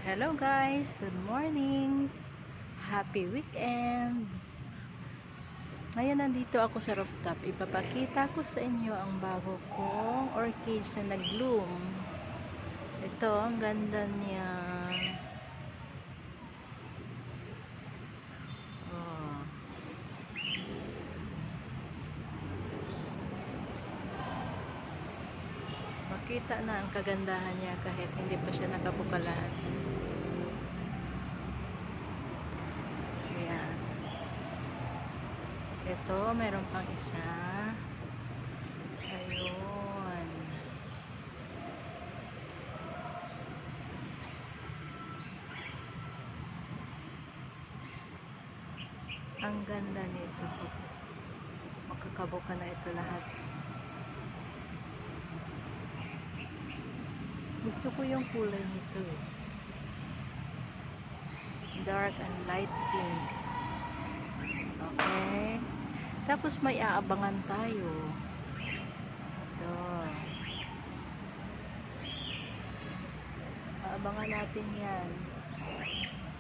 Hello guys, good morning. Happy weekend. Ngayon nandito ako sa rooftop. Ipapakita ko sa inyo ang bago kong orchids na nag-bloom. Ito, ang ganda niya. Oh. Makita na ang kagandahan niya kahit hindi pa siya nakabuka lahat. Ito, meron pang isa. Ayun. Ang ganda nito. Makakabuka na ito lahat. Gusto ko yung kulay nito. Dark and light pink. Okay. Tapos may aabangan tayo. Ito. Aabangan natin yan.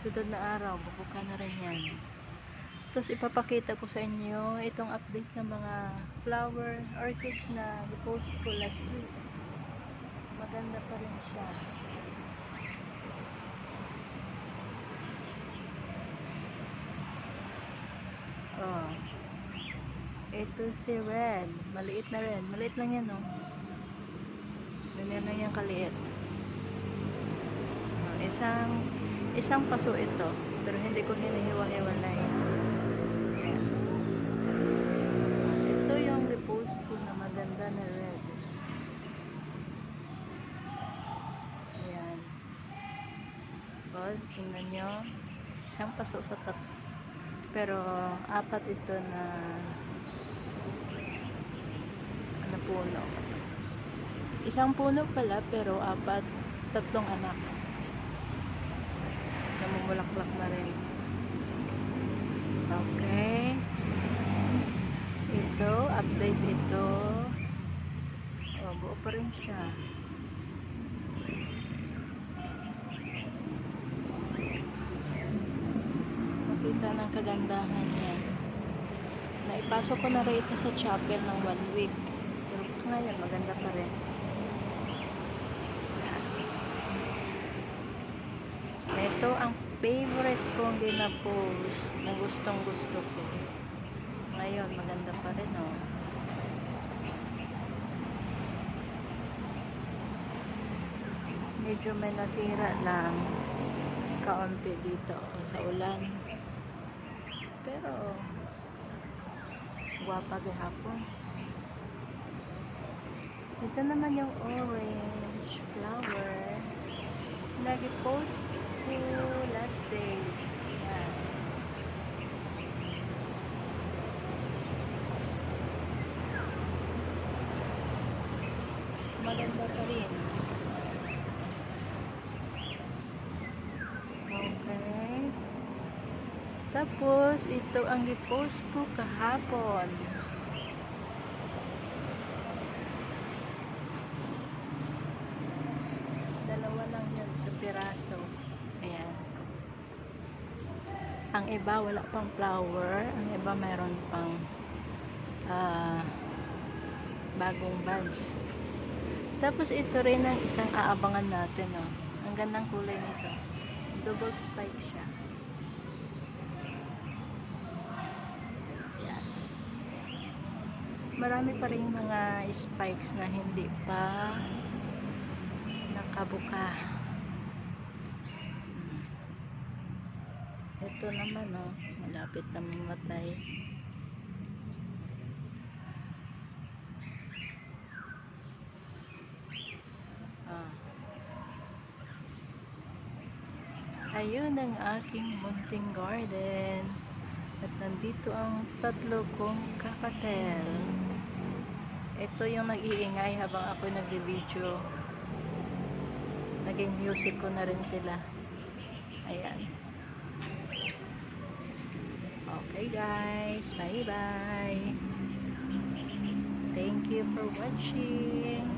Sunod na araw, bubuka na rin yan. Tapos ipapakita ko sa inyo itong update ng mga flower orchids na i-post ko last week. Maganda pa rin siya. Oh. Ito si Red. Maliit na rin. Maliit lang yan, no? Ganyan lang yan kaliit. Isang paso ito. Pero hindi ko hinihiwa-hiwalay. Ito yung repost ko na maganda na red. Ayan. O, tingnan nyo. Isang paso sa tatlo. Pero apat ito na puno. Isang puno pala pero tatlong anak. Namumulaklak na rin. Okay. Ito, update ito. Oh, buo pa rin siya. Makita ng kagandahan niya. Naipasok ko na rin ito sa chapel ng 1 week. Ngayon maganda pa rin. Ito ang favorite kong gina-post na gustong gusto ko. Ngayon maganda pa rin, oh. Medyo may nasira lang kaunti dito sa ulan, pero guwapa gihapon. Ito naman yung orange flower. Nag-post ko last day. Yan. Maganda pa rin. Okay. Tapos, ito ang i-post ko kahapon. Dalawa lang yun, piraso. Ayan. Ang iba wala pang flower, ang iba meron pang bagong buds. Tapos ito rin ang isang aabangan natin, oh. Ang gandang kulay nito. Double spike siya. Ayan. Marami pa rin mga spikes na hindi pa nakabuka. Ito naman, oh, malapit na mamatay. Ayun ang aking munting garden. At nandito ang tatlo kong kakatel. Ito yung nag-iingay habang ako nag-video. Naging music ko na rin sila. Ayan. Okay guys, bye bye. Thank you for watching.